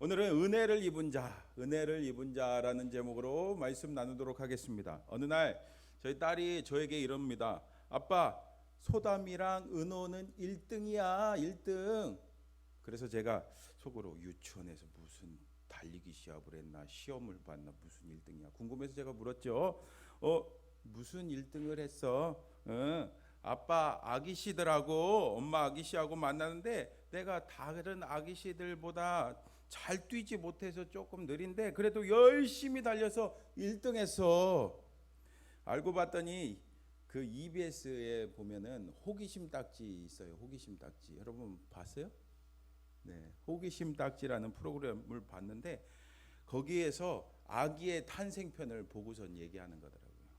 오늘은 은혜를 입은 자라는 제목으로 말씀 나누도록 하겠습니다. 어느 날 저희 딸이 저에게 이럽니다. 아빠, 소담이랑 은호는 1등이야, 1등. 그래서 제가 속으로 유치원에서 무슨 달리기 시합을 했나, 시험을 봤나, 무슨 1등이야 궁금해서 제가 물었죠. 무슨 1등을 했어? 아빠 아기씨들하고 엄마 아기씨하고 만나는데 내가 다른 아기씨들보다 잘 뛰지 못해서 조금 느린데 그래도 열심히 달려서 1등 했어. 알고 봤더니 그 EBS에 보면은 호기심 딱지 있어요. 호기심 딱지. 여러분 봤어요? 네, 호기심 딱지라는 프로그램을 봤는데 거기에서 아기의 탄생편을 보고선 얘기하는 거더라고요.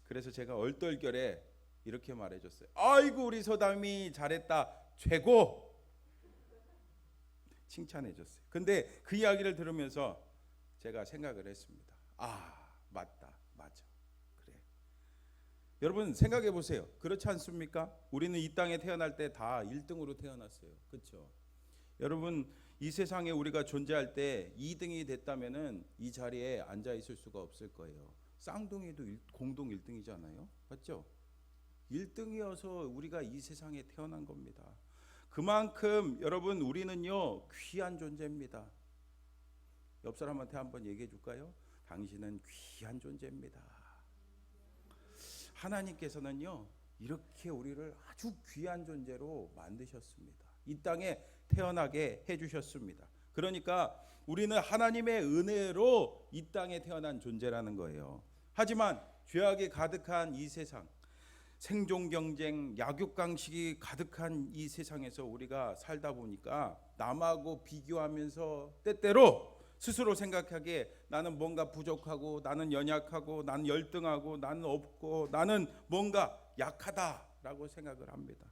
그래서 제가 얼떨결에 이렇게 말해줬어요. 아이고 우리 소담이 잘했다, 최고. 칭찬해줬어요. 근데 그 이야기를 들으면서 제가 생각을 했습니다. 맞다, 맞아, 그래. 여러분 생각해 보세요. 그렇지 않습니까? 우리는 이 땅에 태어날 때 다 1등으로 태어났어요. 그렇죠? 여러분 이 세상에 우리가 존재할 때 2등이 됐다면은 이 자리에 앉아 있을 수가 없을 거예요. 쌍둥이도 공동 1등이잖아요. 맞죠? 1등이어서 우리가 이 세상에 태어난 겁니다. 그만큼 여러분 우리는요 귀한 존재입니다. 옆 사람한테 한번 얘기해 줄까요? 당신은 귀한 존재입니다. 하나님께서는요 이렇게 우리를 아주 귀한 존재로 만드셨습니다. 이 땅에 태어나게 해주셨습니다. 그러니까 우리는 하나님의 은혜로 이 땅에 태어난 존재라는 거예요. 하지만 죄악이 가득한 이 세상, 생존 경쟁, 약육강식이 가득한 이 세상에서 우리가 살다 보니까 남하고 비교하면서 때때로 스스로 생각하기에 나는 뭔가 부족하고 나는 연약하고 나는 열등하고 나는 없고 나는 뭔가 약하다라고 생각을 합니다.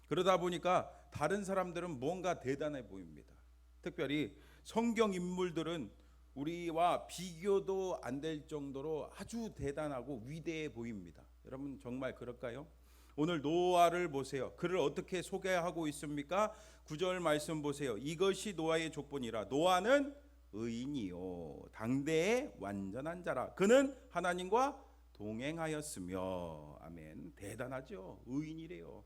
그러다 보니까 다른 사람들은 뭔가 대단해 보입니다. 특별히 성경 인물들은 우리와 비교도 안 될 정도로 아주 대단하고 위대해 보입니다. 여러분 정말 그럴까요? 오늘 노아를 보세요. 그를 어떻게 소개하고 있습니까? 9절 말씀 보세요. 이것이 노아의 족본이라. 노아는 의인이요 당대의 완전한 자라. 그는 하나님과 동행하였으며. 아멘. 대단하죠. 의인이래요.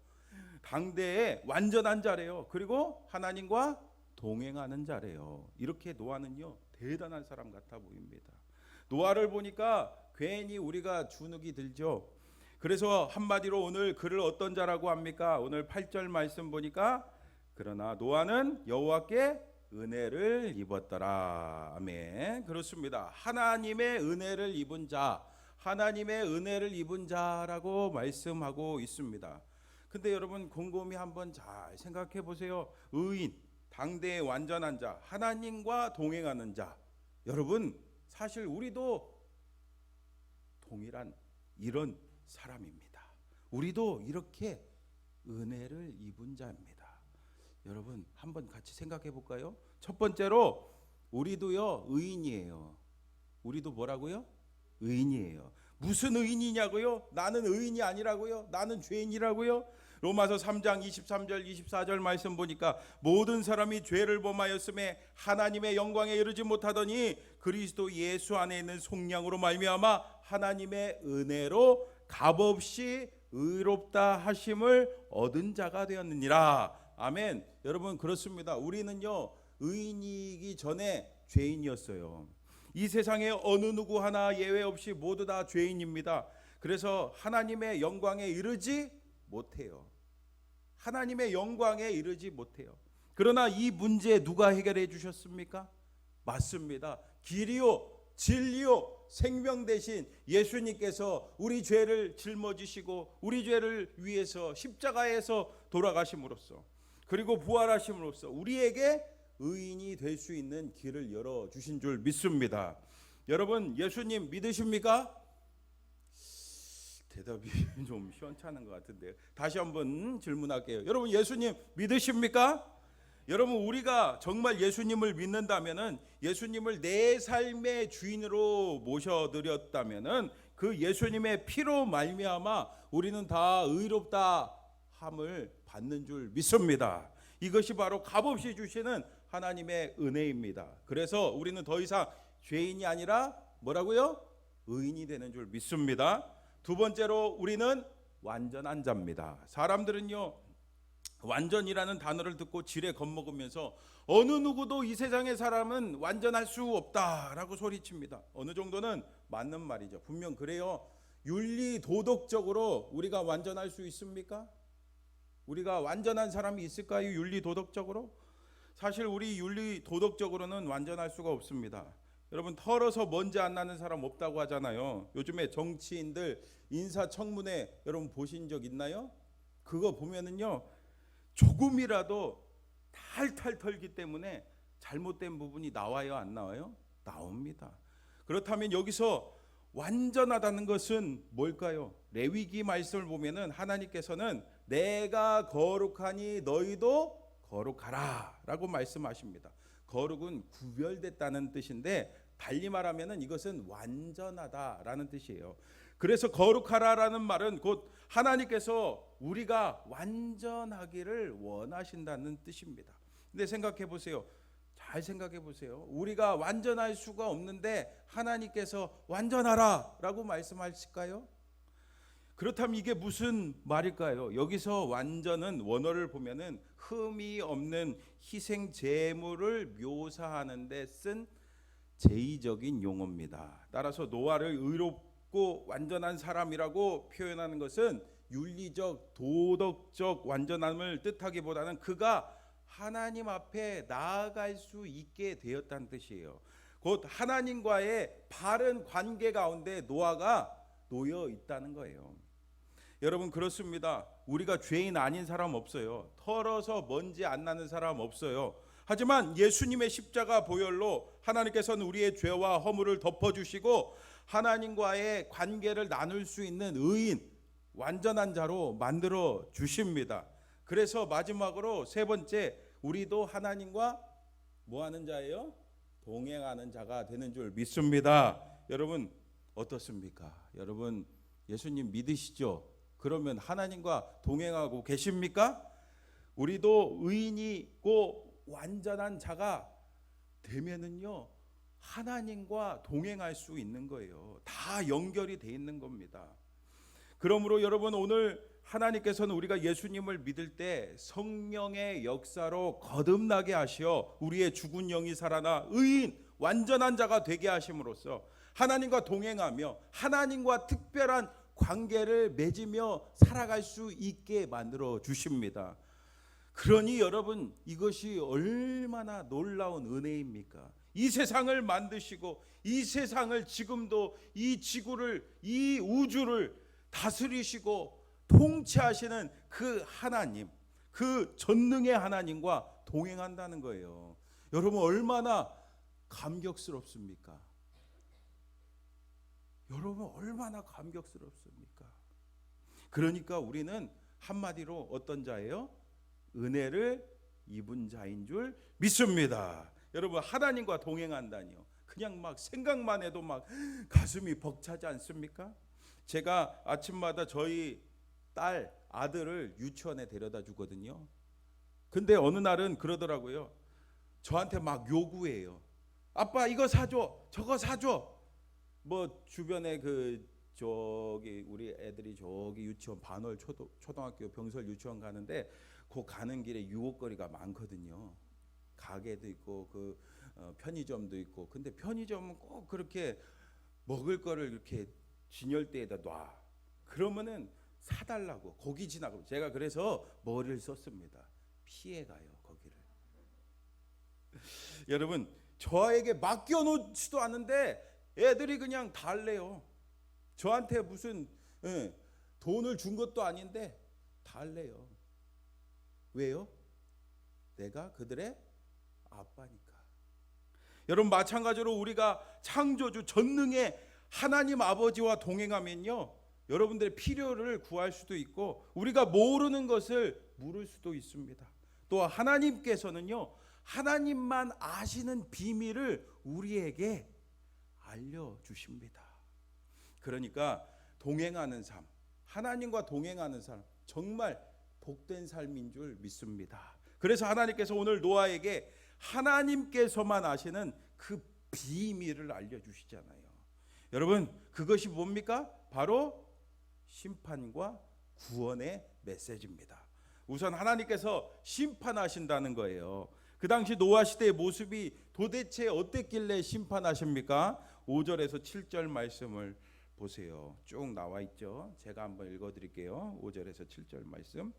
당대의 완전한 자래요. 그리고 하나님과 동행하는 자래요. 이렇게 노아는요 대단한 사람 같아 보입니다. 노아를 보니까 괜히 우리가 주눅이 들죠. 그래서 한마디로 오늘 그를 어떤 자라고 합니까? 오늘 8절 말씀 보니까 그러나 노아는 여호와께 은혜를 입었더라. 아멘. 그렇습니다. 하나님의 은혜를 입은 자, 하나님의 은혜를 입은 자라고 말씀하고 있습니다. 근데 여러분 곰곰이 한번 잘 생각해 보세요. 의인, 당대의 완전한 자, 하나님과 동행하는 자. 여러분 사실 우리도 동일한 이런 사람입니다. 우리도 이렇게 은혜를 입은 자입니다. 여러분 한번 같이 생각해 볼까요? 첫 번째로 우리도요 의인이에요. 우리도 뭐라고요? 의인이에요. 무슨 의인이냐고요? 나는 의인이 아니라고요? 나는 죄인이라고요? 로마서 3장 23절 24절 말씀 보니까 모든 사람이 죄를 범하였음에 하나님의 영광에 이르지 못하더니 그리스도 예수 안에 있는 속량으로 말미암아 하나님의 은혜로 값없이 의롭다 하심을 얻은 자가 되었느니라. 아멘. 여러분 그렇습니다. 우리는요 의인이기 전에 죄인이었어요. 이 세상에 어느 누구 하나 예외 없이 모두 다 죄인입니다. 그래서 하나님의 영광에 이르지 못해요. 하나님의 영광에 이르지 못해요. 그러나 이 문제 누가 해결해 주셨습니까? 맞습니다. 길이요 진리요 생명 대신 예수님께서 우리 죄를 짊어지시고 우리 죄를 위해서 십자가에서 돌아가심으로써 그리고 부활하심으로써 우리에게 의인이 될 수 있는 길을 열어주신 줄 믿습니다. 여러분 예수님 믿으십니까? 대답이 좀 시원찮은 것 같은데요. 다시 한번 질문할게요. 여러분 예수님 믿으십니까? 여러분 우리가 정말 예수님을 믿는다면은 예수님을 내 삶의 주인으로 모셔드렸다면은 그 예수님의 피로 말미암아 우리는 다 의롭다 함을 받는 줄 믿습니다. 이것이 바로 값없이 주시는 하나님의 은혜입니다. 그래서 우리는 더 이상 죄인이 아니라 뭐라고요? 의인이 되는 줄 믿습니다. 두 번째로 우리는 완전한 자입니다. 사람들은요, 완전이라는 단어를 듣고 지레 겁먹으면서 어느 누구도 이 세상의 사람은 완전할 수 없다라고 소리칩니다. 어느 정도는 맞는 말이죠. 분명 그래요. 윤리 도덕적으로 우리가 완전할 수 있습니까? 우리가 완전한 사람이 있을까요? 윤리 도덕적으로? 사실 우리 윤리 도덕적으로는 완전할 수가 없습니다. 여러분, 털어서 먼지 안 나는 사람 없다고 하잖아요. 요즘에 정치인들 인사청문회 여러분 보신 적 있나요? 그거 보면은요, 조금이라도 탈탈 털기 때문에 잘못된 부분이 나와요, 안 나와요? 나옵니다. 그렇다면 여기서 완전하다는 것은 뭘까요? 레위기 말씀을 보면은 하나님께서는 내가 거룩하니 너희도 거룩하라 라고 말씀하십니다. 거룩은 구별됐다는 뜻인데 달리 말하면은 이것은 완전하다라는 뜻이에요. 그래서 거룩하라라는 말은 곧 하나님께서 우리가 완전하기를 원하신다는 뜻입니다. 근데 생각해 보세요. 잘 생각해 보세요. 우리가 완전할 수가 없는데 하나님께서 완전하라라고 말씀하실까요? 그렇다면 이게 무슨 말일까요? 여기서 완전은 원어를 보면은 흠이 없는 희생 제물을 묘사하는 데 쓴 제의적인 용어입니다. 따라서 노아를 의롭고 완전한 사람이라고 표현하는 것은 윤리적, 도덕적 완전함을 뜻하기보다는 그가 하나님 앞에 나아갈 수 있게 되었다는 뜻이에요. 곧 하나님과의 바른 관계 가운데 노아가 놓여 있다는 거예요. 여러분, 그렇습니다. 우리가 죄인 아닌 사람 없어요. 털어서 먼지 안 나는 사람 없어요. 하지만 예수님의 십자가 보혈로 하나님께서는 우리의 죄와 허물을 덮어주시고 하나님과의 관계를 나눌 수 있는 의인, 완전한 자로 만들어 주십니다. 그래서 마지막으로 세 번째, 우리도 하나님과 뭐하는 자예요? 동행하는 자가 되는 줄 믿습니다. 여러분 어떻습니까? 여러분 예수님 믿으시죠? 그러면 하나님과 동행하고 계십니까? 우리도 의인이고 완전한 자가 되면은요, 하나님과 동행할 수 있는 거예요. 다 연결이 돼 있는 겁니다. 그러므로 여러분, 오늘 하나님께서는 우리가 예수님을 믿을 때 성령의 역사로 거듭나게 하시어 우리의 죽은 영이 살아나 의인 완전한 자가 되게 하심으로써 하나님과 동행하며 하나님과 특별한 관계를 맺으며 살아갈 수 있게 만들어 주십니다. 그러니 여러분, 이것이 얼마나 놀라운 은혜입니까? 이 세상을 만드시고 이 세상을 지금도 이 지구를, 이 우주를 다스리시고 통치하시는 그 하나님, 그 전능의 하나님과 동행한다는 거예요. 여러분 얼마나 감격스럽습니까? 여러분 얼마나 감격스럽습니까? 그러니까 우리는 한마디로 어떤 자예요? 은혜를 입은 자인 줄 믿습니다. 여러분, 하나님과 동행한다니요, 그냥 막 생각만 해도 막 가슴이 벅차지 않습니까? 제가 아침마다 저희 딸 아들을 유치원에 데려다 주거든요. 근데 어느 날은 그러더라고요. 저한테 막 요구해요. 아빠 이거 사줘, 저거 사줘. 뭐 주변에 저기 우리 애들이 저기 유치원 반월 초등학교 병설 유치원 가는데 그 가는 길에 유혹거리가 많거든요. 가게도 있고 편의점도 있고. 근데 편의점은 꼭 그렇게 먹을 거를 이렇게 진열대에다 놔. 그러면은 사달라고 거기 지나고. 제가 그래서 머리를 썼습니다. 피해가요 거기를. 여러분, 저에게 맡겨놓지도 않은데 애들이 그냥 달래요. 저한테 무슨 돈을 준 것도 아닌데 달래요. 왜요? 내가 그들의 아빠니까. 여러분, 마찬가지로 우리가 창조주 전능의 하나님 아버지와 동행하면요, 여러분들의 필요를 구할 수도 있고 우리가 모르는 것을 물을 수도 있습니다. 또 하나님께서는요, 하나님만 아시는 비밀을 우리에게 알려주십니다. 그러니까 동행하는 삶, 하나님과 동행하는 삶, 정말 복된 삶인 줄 믿습니다. 그래서 하나님께서 오늘 노아에게 하나님께서만 아시는 그 비밀을 알려주시잖아요. 여러분, 그것이 뭡니까? 바로 심판과 구원의 메시지입니다. 우선 하나님께서 심판하신다는 거예요. 그 당시 노아 시대의 모습이 도대체 어땠길래 심판하십니까? 5절에서 7절 말씀을 보세요. 쭉 나와 있죠. 제가 한번 읽어드릴게요. 5절에서 7절 말씀.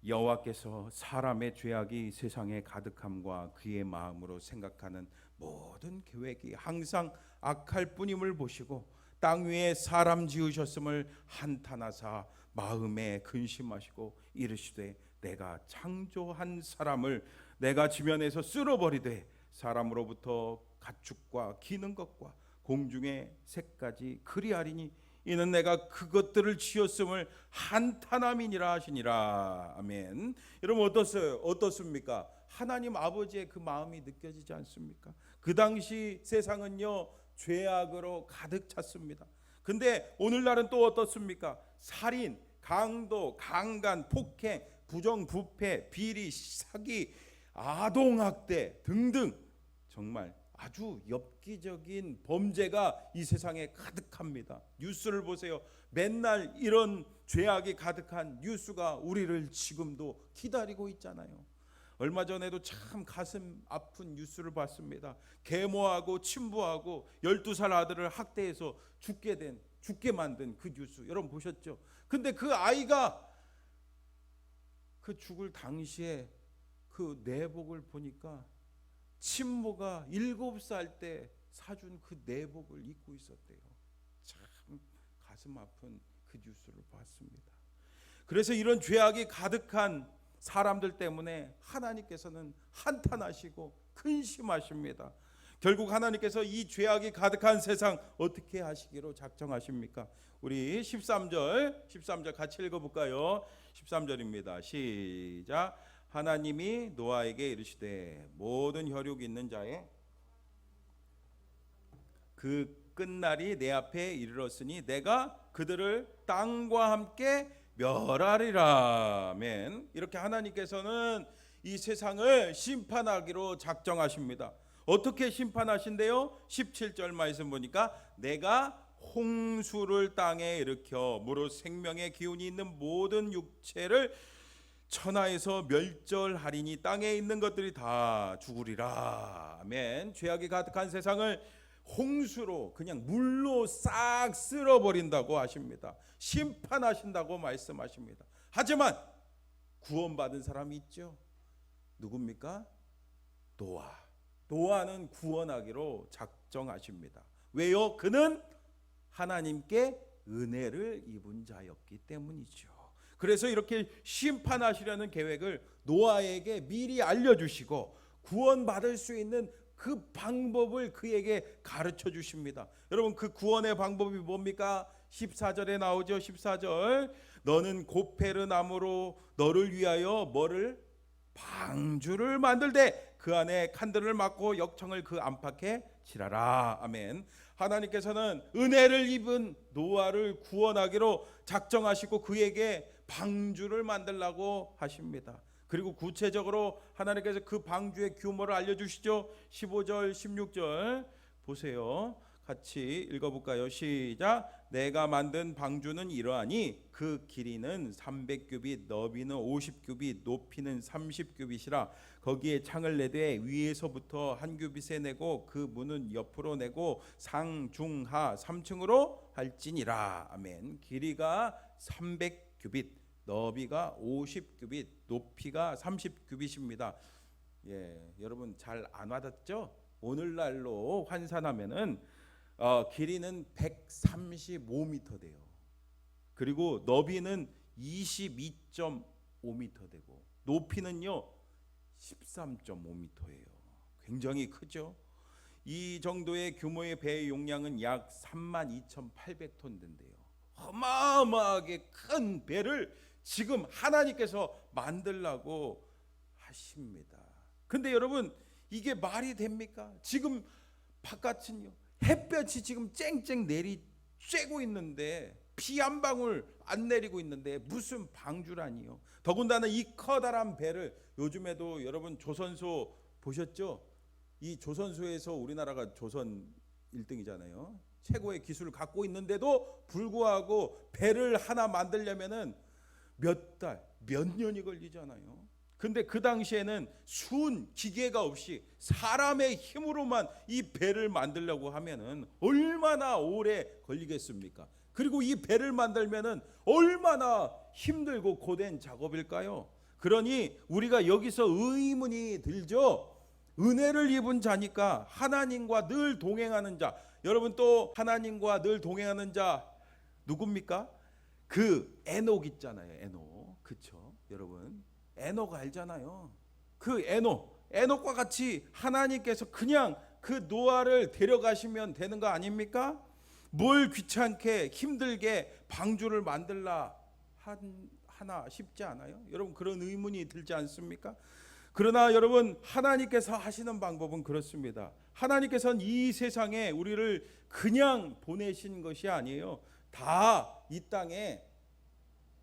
여호와께서 사람의 죄악이 세상에 가득함과 그의 마음으로 생각하는 모든 계획이 항상 악할 뿐임을 보시고 땅 위에 사람 지으셨음을 한탄하사 마음에 근심하시고 이르시되 내가 창조한 사람을 내가 지면에서 쓸어버리되 사람으로부터 가축과 기는 것과 공중의 새까지 그리하리니 이는 내가 그것들을 지었음을 한탄함이니라 하시니라. 아멘. 여러분 어떻습니까? 하나님 아버지의 그 마음이 느껴지지 않습니까? 그 당시 세상은요 죄악으로 가득 찼습니다. 근데 오늘날은 또 어떻습니까? 살인, 강도, 강간, 폭행, 부정부패, 비리, 사기, 아동학대 등등 정말 아주 엽기적인 범죄가 이 세상에 가득합니다. 뉴스를 보세요. 맨날 이런 죄악이 가득한 뉴스가 우리를 지금도 기다리고 있잖아요. 얼마 전에도 참 가슴 아픈 뉴스를 봤습니다. 계모하고 친부하고 12살 아들을 학대해서 죽게 만든 그 뉴스 여러분 보셨죠? 근데 그 아이가 그 죽을 당시에 그 내복을 보니까 친모가 7살 때 사준 그 내복을 입고 있었대요. 참 가슴 아픈 그 뉴스를 봤습니다. 그래서 이런 죄악이 가득한 사람들 때문에 하나님께서는 한탄하시고 근심하십니다. 결국 하나님께서 이 죄악이 가득한 세상 어떻게 하시기로 작정하십니까? 우리 13절 같이 읽어볼까요? 13절입니다. 시작. 하나님이 노아에게 이르시되 모든 혈육 있는 자의 그 끝날이 내 앞에 이르렀으니 내가 그들을 땅과 함께 멸하리라. 아멘. 이렇게 하나님께서는 이 세상을 심판하기로 작정하십니다. 어떻게 심판하신대요? 17절 말씀 보니까 내가 홍수를 땅에 일으켜 무릇 생명의 기운이 있는 모든 육체를 천하에서 멸절하리니 땅에 있는 것들이 다 죽으리라. 아멘. 죄악이 가득한 세상을 홍수로 그냥 물로 싹 쓸어버린다고 하십니다. 심판하신다고 말씀하십니다. 하지만 구원받은 사람이 있죠. 누굽니까? 노아는 구원하기로 작정하십니다. 왜요? 그는 하나님께 은혜를 입은 자였기 때문이죠. 그래서 이렇게 심판하시려는 계획을 노아에게 미리 알려주시고 구원받을 수 있는 그 방법을 그에게 가르쳐 주십니다. 여러분 그 구원의 방법이 뭡니까? 14절에 나오죠. 14절 너는 고페르 나무로 너를 위하여 뭐를? 방주를 만들되 그 안에 칸들을 막고 역청을 그 안팎에 칠하라. 아멘. 하나님께서는 은혜를 입은 노아를 구원하기로 작정하시고 그에게 방주를 만들라고 하십니다. 그리고 구체적으로 하나님께서 그 방주의 규모를 알려주시죠. 15절 16절 보세요. 같이 읽어볼까요? 시작. 내가 만든 방주는 이러하니 그 길이는 300규빗, 너비는 50규빗, 높이는 30규빗이라 거기에 창을 내되 위에서부터 한 규빗에 내고 그 문은 옆으로 내고 상, 중, 하 3층으로 할지니라. 아멘. 길이가 300규빗, 너비가 50규빗, 높이가 30규빗입니다. 예, 여러분 잘 안 와닿죠? 오늘날로 환산하면은 길이는 135m 돼요. 그리고 너비는 22.5m 되고 높이는요 13.5m예요. 굉장히 크죠. 이 정도의 규모의 배의 용량은 약 32,800톤 된대요. 어마어마하게 큰 배를 지금 하나님께서 만들라고 하십니다. 근데 여러분 이게 말이 됩니까? 지금 바깥은요 햇볕이 지금 쨍쨍 내리쬐고 있는데 피 한 방울 안 내리고 있는데 무슨 방주라니요. 더군다나 이 커다란 배를, 요즘에도 여러분 조선소 보셨죠? 이 조선소에서 우리나라가 조선 1등이잖아요. 최고의 기술을 갖고 있는데도 불구하고 배를 하나 만들려면은 몇 달, 몇 년이 걸리잖아요. 근데 그 당시에는 순 기계가 없이 사람의 힘으로만 이 배를 만들려고 하면은 얼마나 오래 걸리겠습니까? 그리고 이 배를 만들면은 얼마나 힘들고 고된 작업일까요? 그러니 우리가 여기서 의문이 들죠. 은혜를 입은 자니까 하나님과 늘 동행하는 자. 여러분, 또 하나님과 늘 동행하는 자 누굽니까? 그 에녹 있잖아요. 에녹. 그쵸? 여러분, 에녹 알잖아요. 그 에녹과 같이 하나님께서 그냥 그 노아를 데려가시면 되는 거 아닙니까? 뭘 귀찮게 힘들게 방주를 만들라 하나 싶지 않아요? 여러분, 그런 의문이 들지 않습니까? 그러나 여러분, 하나님께서 하시는 방법은 그렇습니다. 하나님께서는 이 세상에 우리를 그냥 보내신 것이 아니에요. 다 이 땅에,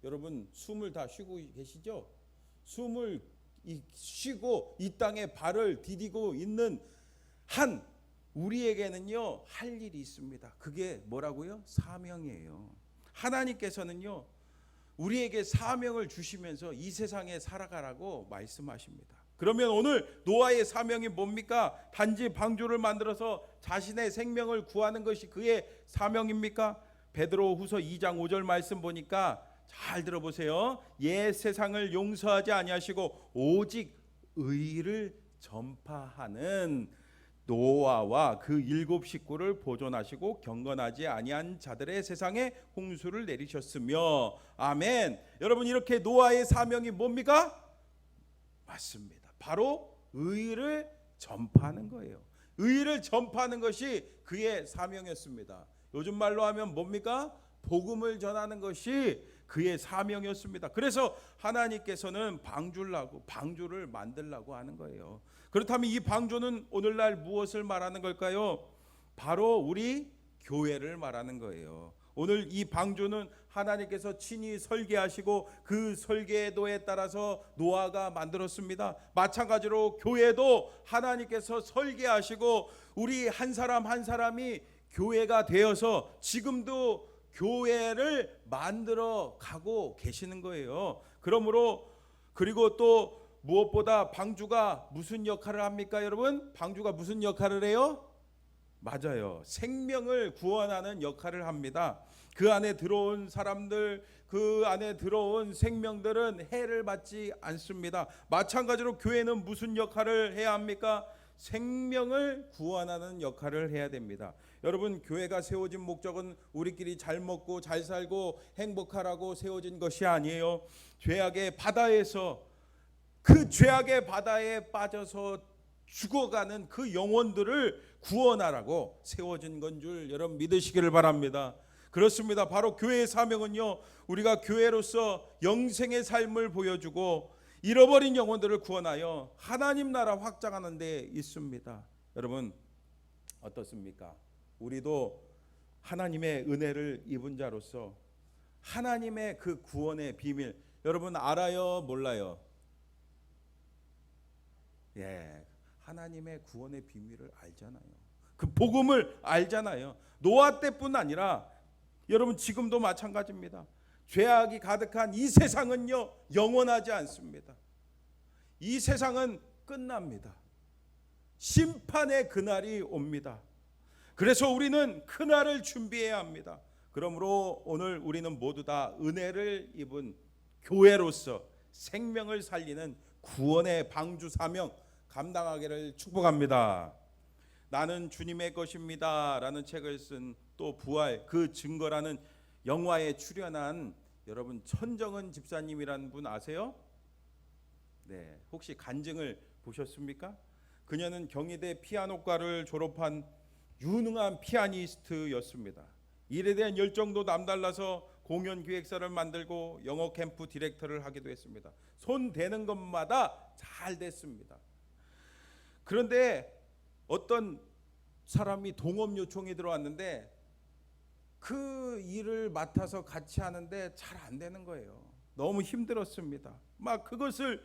여러분 숨을 다 쉬고 계시죠? 숨을 쉬고 이 땅에 발을 디디고 있는 한 우리에게는요 할 일이 있습니다. 그게 뭐라고요? 사명이에요. 하나님께서는요 우리에게 사명을 주시면서 이 세상에 살아가라고 말씀하십니다. 그러면 오늘 노아의 사명이 뭡니까? 단지 방주를 만들어서 자신의 생명을 구하는 것이 그의 사명입니까? 베드로후서 2장 5절 말씀 보니까 잘 들어보세요. 옛 세상을 용서하지 아니하시고 오직 의를 전파하는 노아와 그 7 식구를 보존하시고 경건하지 아니한 자들의 세상에 홍수를 내리셨으며. 아멘. 여러분, 이렇게 노아의 사명이 뭡니까? 맞습니다. 바로 의를 전파하는 거예요. 의를 전파하는 것이 그의 사명이었습니다. 요즘 말로 하면 뭡니까? 복음을 전하는 것이 그의 사명이었습니다. 그래서 하나님께서는 방주를 만들라고 하는 거예요. 그렇다면 이 방주는 오늘날 무엇을 말하는 걸까요? 바로 우리 교회를 말하는 거예요. 오늘 이 방주는 하나님께서 친히 설계하시고 그 설계도에 따라서 노아가 만들었습니다. 마찬가지로 교회도 하나님께서 설계하시고 우리 한 사람 한 사람이 교회가 되어서 지금도 교회를 만들어 가고 계시는 거예요. 그러므로, 그리고 또 무엇보다 방주가 무슨 역할을 합니까, 여러분? 방주가 무슨 역할을 해요? 맞아요. 생명을 구원하는 역할을 합니다. 그 안에 들어온 사람들, 그 안에 들어온 생명들은 해를 받지 않습니다. 마찬가지로 교회는 무슨 역할을 해야 합니까? 생명을 구원하는 역할을 해야 됩니다. 여러분, 교회가 세워진 목적은 우리끼리 잘 먹고 잘 살고 행복하라고 세워진 것이 아니에요. 죄악의 바다에서, 그 죄악의 바다에 빠져서 죽어가는 그 영혼들을 구원하라고 세워진 건 줄 여러분 믿으시기를 바랍니다. 그렇습니다. 바로 교회의 사명은요, 우리가 교회로서 영생의 삶을 보여주고 잃어버린 영혼들을 구원하여 하나님 나라 확장하는 데 있습니다. 여러분 어떻습니까? 우리도 하나님의 은혜를 입은 자로서 하나님의 그 구원의 비밀, 여러분 알아요? 몰라요? 예, 하나님의 구원의 비밀을 알잖아요. 그 복음을 알잖아요. 노아 때뿐 아니라 여러분 지금도 마찬가지입니다. 죄악이 가득한 이 세상은요 영원하지 않습니다. 이 세상은 끝납니다. 심판의 그날이 옵니다. 그래서 우리는 그날을 준비해야 합니다. 그러므로 오늘 우리는 모두 다 은혜를 입은 교회로서 생명을 살리는 구원의 방주 사명 감당하기를 축복합니다. 나는 주님의 것입니다 라는 책을 쓴, 또 부활 그 증거라는 영화에 출연한 여러분 천정은 집사님이라는 분 아세요? 네, 혹시 간증을 보셨습니까? 그녀는 경희대 피아노과를 졸업한 유능한 피아니스트였습니다. 일에 대한 열정도 남달라서 공연 기획사를 만들고 영어 캠프 디렉터를 하기도 했습니다. 손 대는 것마다 잘 됐습니다. 그런데 어떤 사람이 동업 요청이 들어왔는데 그 일을 맡아서 같이 하는데 잘 안 되는 거예요. 너무 힘들었습니다. 막 그것을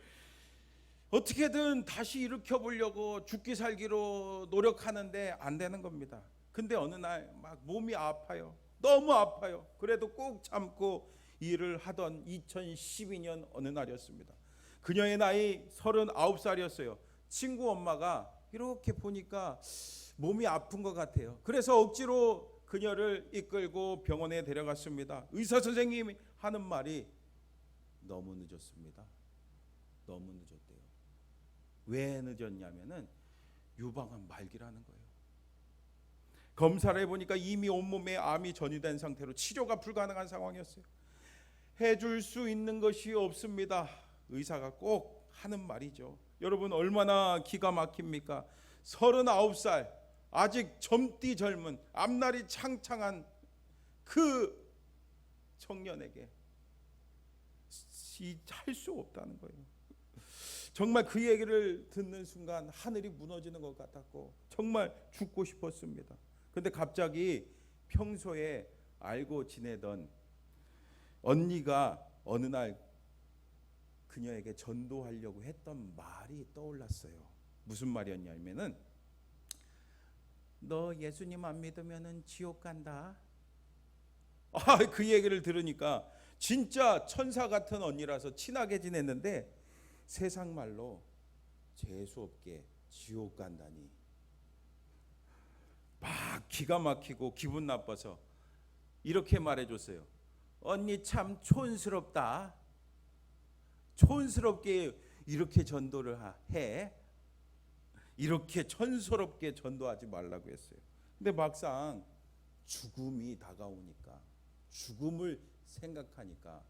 어떻게든 다시 일으켜 보려고 죽기 살기로 노력하는데 안 되는 겁니다. 근데 어느 날 막 몸이 아파요. 너무 아파요. 그래도 꼭 참고 일을 하던 2012년 어느 날이었습니다. 그녀의 나이 39살이었어요. 친구 엄마가 이렇게 보니까 몸이 아픈 것 같아요. 그래서 억지로 그녀를 이끌고 병원에 데려갔습니다. 의사 선생님이 하는 말이 너무 늦었습니다. 너무 늦었대요. 왜 늦었냐면은 유방암 말기라는 거예요. 검사를 해보니까 이미 온몸에 암이 전이된 상태로 치료가 불가능한 상황이었어요. 해줄 수 있는 것이 없습니다. 의사가 꼭 하는 말이죠. 여러분 얼마나 기가 막힙니까? 39살 아직 젊디 젊은 앞날이 창창한 그 청년에게 할 수 없다는 거예요. 정말 그 얘기를 듣는 순간 하늘이 무너지는 것 같았고 정말 죽고 싶었습니다. 그런데 갑자기 평소에 알고 지내던 언니가 어느 날 그녀에게 전도하려고 했던 말이 떠올랐어요. 무슨 말이었냐면은 너 예수님 안 믿으면은 지옥 간다. 그 얘기를 들으니까 진짜 천사 같은 언니라서 친하게 지냈는데 세상 말로 재수 없게 지옥 간다니. 막 기가 막히고 기분 나빠서 이렇게 말해줬어요. 언니 참 촌스럽다. 촌스럽게 이렇게 전도를 해. 이렇게 촌스럽게 전도하지 말라고 했어요. 근데 막상 죽음이 다가오니까 죽음을 생각하니까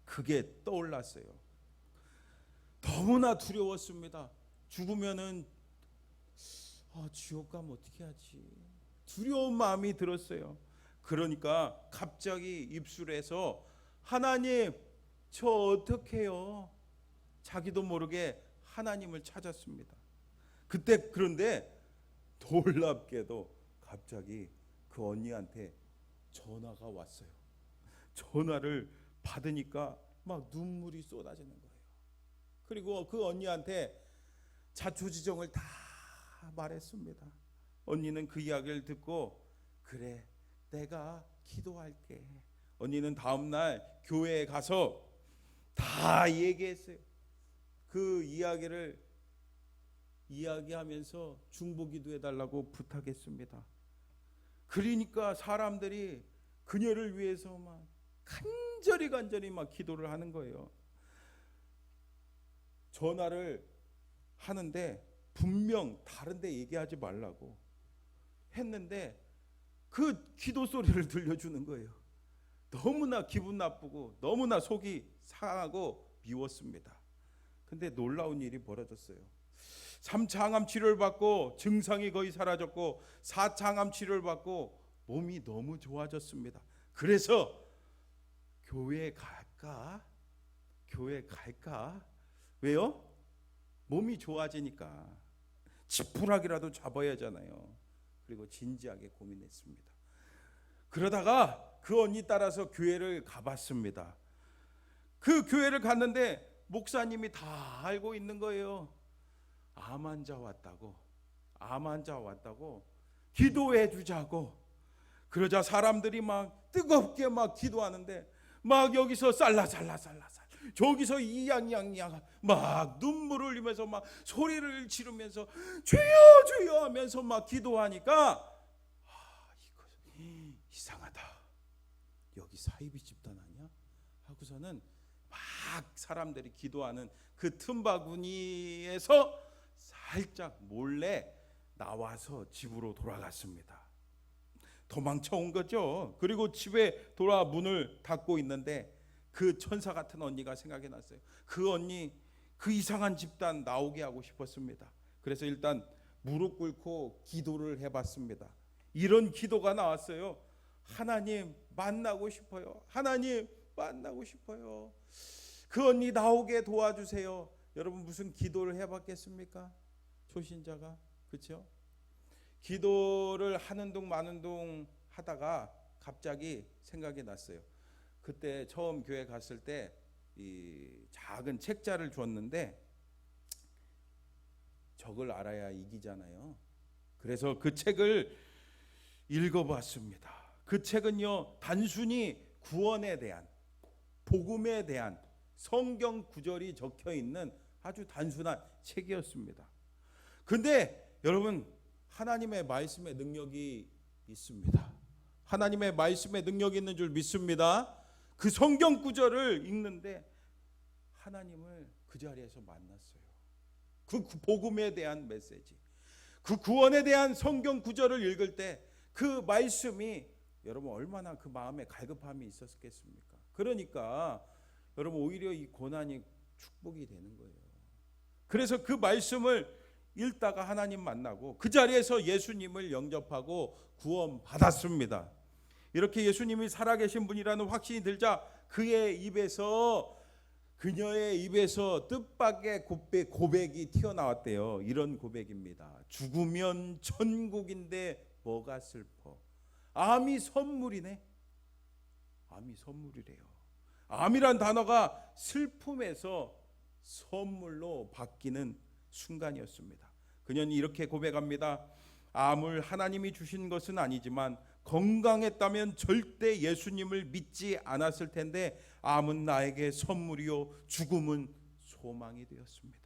그게 떠올랐어요. 너무나 두려웠습니다. 죽으면은 지옥 가면 어떻게 하지? 두려운 마음이 들었어요. 그러니까 갑자기 입술에서 하나님 저 어떡해요? 자기도 모르게 하나님을 찾았습니다. 그때 그런데 놀랍게도 갑자기 그 언니한테 전화가 왔어요. 전화를 받으니까 막 눈물이 쏟아지는 거예요. 그리고 그 언니한테 자초지종을 다 말했습니다. 언니는 그 이야기를 듣고 그래 내가 기도할게. 언니는 다음날 교회에 가서 다 얘기했어요. 그 이야기를 이야기하면서 중보기도 해달라고 부탁했습니다. 그러니까 사람들이 그녀를 위해서 막 간절히 막 기도를 하는 거예요. 전화를 하는데 분명 다른 데 얘기하지 말라고 했는데 그 기도 소리를 들려주는 거예요. 너무나 기분 나쁘고 너무나 속이 상하고 미웠습니다. 근데 놀라운 일이 벌어졌어요. 3차 항암 치료를 받고 증상이 거의 사라졌고 4차 항암 치료를 받고 몸이 너무 좋아졌습니다. 그래서 교회 갈까? 왜요? 몸이 좋아지니까 지푸라기라도 잡아야 하잖아요. 그리고 진지하게 고민했습니다. 그러다가 그 언니 따라서 교회를 가봤습니다. 그 교회를 갔는데 목사님이 다 알고 있는 거예요. 암 환자 왔다고 기도해 주자고. 그러자 사람들이 막 뜨겁게 막 기도하는데 막 여기서 살라살라 저기서 이양양양 막 눈물을 흘리면서 막 소리를 지르면서 주여 하면서 막 기도하니까 이거 이상하다. 여기 사이비 집단 아니야? 하고서는 막 사람들이 기도하는 그 틈바구니에서 살짝 몰래 나와서 집으로 돌아갔습니다. 도망쳐 온 거죠. 그리고 집에 돌아 문을 닫고 있는데 그 천사 같은 언니가 생각이 났어요. 그 언니 그 이상한 집단 나오게 하고 싶었습니다. 그래서 일단 무릎 꿇고 기도를 해봤습니다. 이런 기도가 나왔어요. 하나님 만나고 싶어요. 하나님 만나고 싶어요. 그 언니 나오게 도와주세요. 여러분 무슨 기도를 해봤겠습니까? 초신자가 그렇죠? 기도를 하는 둥 마는 둥 하다가 갑자기 생각이 났어요. 그때 처음 교회 갔을 때 이 작은 책자를 줬는데 적을 알아야 이기잖아요. 그래서 그 책을 읽어봤습니다. 그 책은요, 단순히 구원에 대한, 복음에 대한 성경 구절이 적혀 있는 아주 단순한 책이었습니다. 근데 여러분, 하나님의 말씀의 능력이 있습니다. 하나님의 말씀의 능력이 있는 줄 믿습니다. 그 성경 구절을 읽는데 하나님을 그 자리에서 만났어요. 그 복음에 대한 메시지, 그 구원에 대한 성경 구절을 읽을 때 그 말씀이 여러분 얼마나 그 마음에 갈급함이 있었겠습니까? 그러니까 여러분 오히려 이 고난이 축복이 되는 거예요. 그래서 그 말씀을 읽다가 하나님 만나고 그 자리에서 예수님을 영접하고 구원 받았습니다. 이렇게 예수님이 살아계신 분이라는 확신이 들자 그녀의 입에서 뜻밖의 고백이 튀어나왔대요. 이런 고백입니다. 죽으면 천국인데 뭐가 슬퍼. 암이 선물이네. 암이 선물이래요. 암이란 단어가 슬픔에서 선물로 바뀌는 순간이었습니다. 그녀는 이렇게 고백합니다. 암을 하나님이 주신 것은 아니지만 건강했다면 절대 예수님을 믿지 않았을 텐데 암은 나에게 선물이요 죽음은 소망이 되었습니다.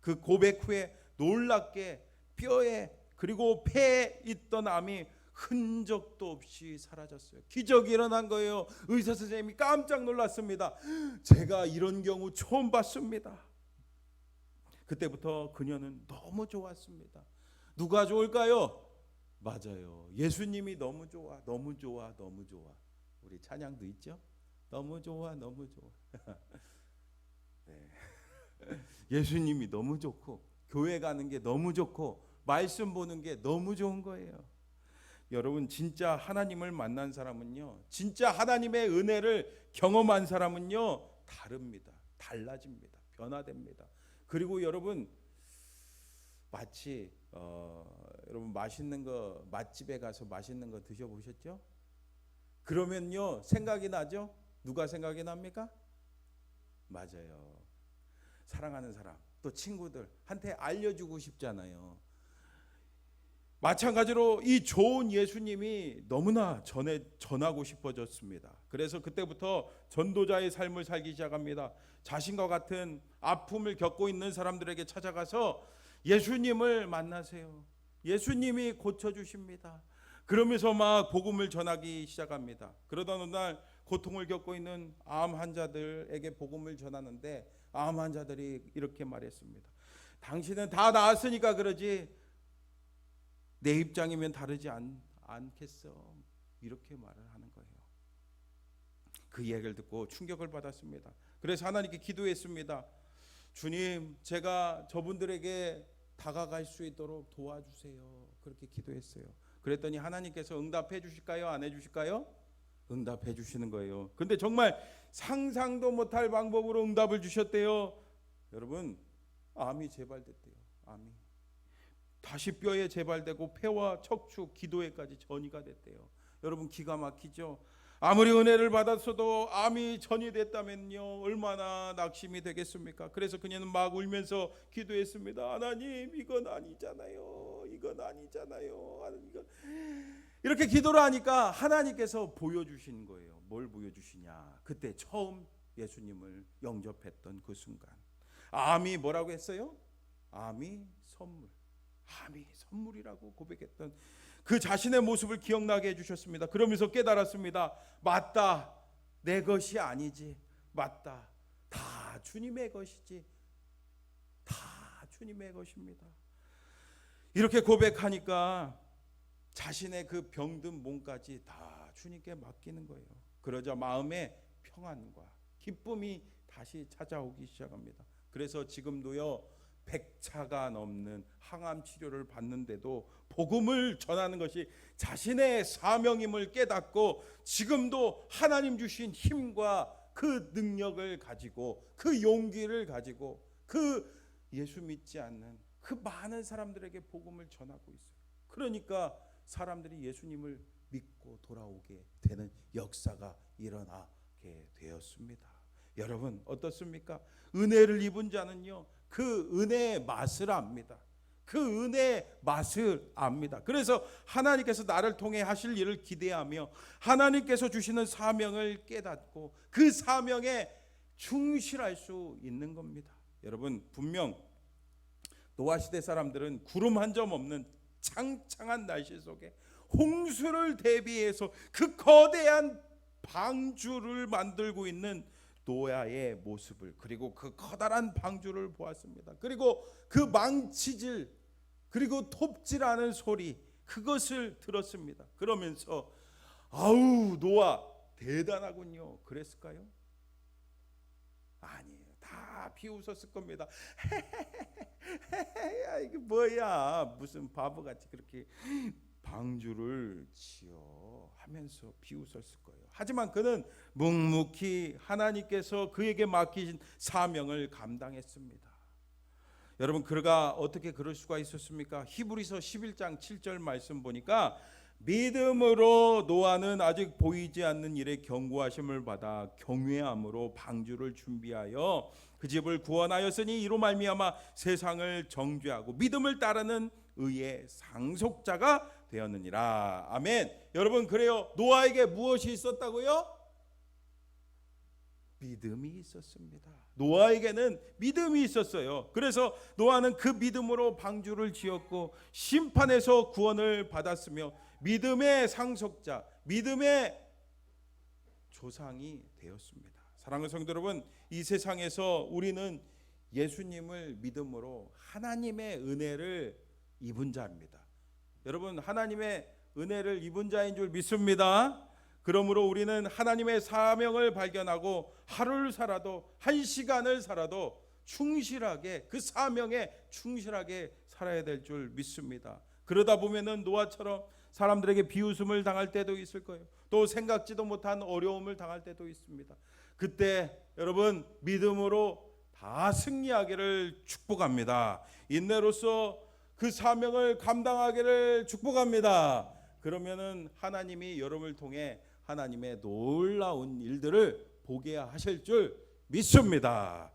그 고백 후에 놀랍게 뼈에 그리고 폐에 있던 암이 흔적도 없이 사라졌어요. 기적이 일어난 거예요. 의사 선생님이 깜짝 놀랐습니다. 제가 이런 경우 처음 봤습니다. 그때부터 그녀는 너무 좋았습니다. 누가 좋을까요? 맞아요. 예수님이 너무 좋아, 너무 좋아, 너무 좋아. 우리 찬양도 있죠? 너무 좋아, 너무 좋아. 네. 예수님이 너무 좋고 교회 가는 게 너무 좋고 말씀 보는 게 너무 좋은 거예요. 여러분 진짜 하나님을 만난 사람은요, 진짜 하나님의 은혜를 경험한 사람은요 다릅니다. 달라집니다. 변화됩니다. 그리고 여러분 마치 여러분 맛있는 거 맛집에 가서 맛있는 거 드셔보셨죠? 그러면요 생각이 나죠? 누가 생각이 납니까? 맞아요. 사랑하는 사람 또 친구들한테 알려주고 싶잖아요. 마찬가지로 이 좋은 예수님이 너무나 전하고 싶어졌습니다. 그래서 그때부터 전도자의 삶을 살기 시작합니다. 자신과 같은 아픔을 겪고 있는 사람들에게 찾아가서 예수님을 만나세요. 예수님이 고쳐주십니다. 그러면서 막 복음을 전하기 시작합니다. 그러던 어느 날 고통을 겪고 있는 암 환자들에게 복음을 전하는데 암 환자들이 이렇게 말했습니다. 당신은 다 나았으니까 그러지 내 입장이면 다르지 않겠어. 이렇게 말을 하는 거예요. 그 이야기를 듣고 충격을 받았습니다. 그래서 하나님께 기도했습니다. 주님, 제가 저분들에게 다가갈 수 있도록 도와주세요. 그렇게 기도했어요. 그랬더니 하나님께서 응답해 주실까요? 안 해 주실까요? 응답해 주시는 거예요. 근데 정말 상상도 못할 방법으로 응답을 주셨대요. 여러분, 암이 재발됐대요. 암이 다시 뼈에 재발되고 폐와 척추, 기도에까지 전이가 됐대요. 여러분 기가 막히죠? 아무리 은혜를 받았어도 암이 전이됐다면요 얼마나 낙심이 되겠습니까? 그래서 그녀는 막 울면서 기도했습니다. 하나님 이건 아니잖아요. 이건 아니잖아요. 이렇게 기도를 하니까 하나님께서 보여주신 거예요. 뭘 보여주시냐? 그때 처음 예수님을 영접했던 그 순간. 암이 뭐라고 했어요? 암이 선물. 암이 선물이라고 고백했던 그 자신의 모습을 기억나게 해주셨습니다. 그러면서 깨달았습니다. 맞다. 내 것이 아니지. 맞다. 다 주님의 것이지. 다 주님의 것입니다. 이렇게 고백하니까 자신의 그 병든 몸까지 다 주님께 맡기는 거예요. 그러자 마음에 평안과 기쁨이 다시 찾아오기 시작합니다. 그래서 지금도요 100차가 넘는 항암 치료를 받는데도 복음을 전하는 것이 자신의 사명임을 깨닫고 지금도 하나님 주신 힘과 그 능력을 가지고 그 용기를 가지고 그 예수 믿지 않는 그 많은 사람들에게 복음을 전하고 있어요. 그러니까 사람들이 예수님을 믿고 돌아오게 되는 역사가 일어나게 되었습니다. 여러분 어떻습니까? 은혜를 입은 자는요, 그 은혜의 맛을 압니다. 그 은혜의 맛을 압니다. 그래서 하나님께서 나를 통해 하실 일을 기대하며 하나님께서 주시는 사명을 깨닫고 그 사명에 충실할 수 있는 겁니다. 여러분, 분명 노아 시대 사람들은 구름 한 점 없는 창창한 날씨 속에 홍수를 대비해서 그 거대한 방주를 만들고 있는 노아의 모습을, 그리고 그 커다란 방주를 보았습니다. 그리고 그 망치질, 그리고 톱질하는 소리, 그것을 들었습니다. 그러면서 아우, 노아 대단하군요, 그랬을까요? 아니에요. 다 비웃었을 겁니다. 야, 이게 뭐야, 무슨 바보같이 그렇게 방주를 지어 하면서 비웃었을 거예요. 하지만 그는 묵묵히 하나님께서 그에게 맡기신 사명을 감당했습니다. 여러분, 그가 어떻게 그럴 수가 있었습니까? 히브리서 11장 7절 말씀 보니까 믿음으로 노아는 아직 보이지 않는 일에 경고하심을 받아 경외함으로 방주를 준비하여 그 집을 구원하였으니 이로 말미암아 세상을 정죄하고 믿음을 따르는 의의 상속자가 되었느니라. 아멘. 여러분, 그래요, 노아에게 무엇이 있었다고요? 믿음이 있었습니다. 노아에게는 믿음이 있었어요. 그래서 노아는 그 믿음으로 방주를 지었고 심판에서 구원을 받았으며 믿음의 상속자, 믿음의 조상이 되었습니다. 사랑하는 성도 여러분, 이 세상에서 우리는 예수님을 믿음으로 하나님의 은혜를 입은 자입니다. 여러분, 하나님의 은혜를 입은 자인 줄 믿습니다. 그러므로 우리는 하나님의 사명을 발견하고 하루를 살아도, 한 시간을 살아도 충실하게, 그 사명에 충실하게 살아야 될 줄 믿습니다. 그러다 보면은 노아처럼 사람들에게 비웃음을 당할 때도 있을 거예요. 또 생각지도 못한 어려움을 당할 때도 있습니다. 그때 여러분, 믿음으로 다 승리하기를 축복합니다. 인내로서 그 사명을 감당하기를 축복합니다. 그러면은 하나님이 여러분을 통해 하나님의 놀라운 일들을 보게 하실 줄 믿습니다.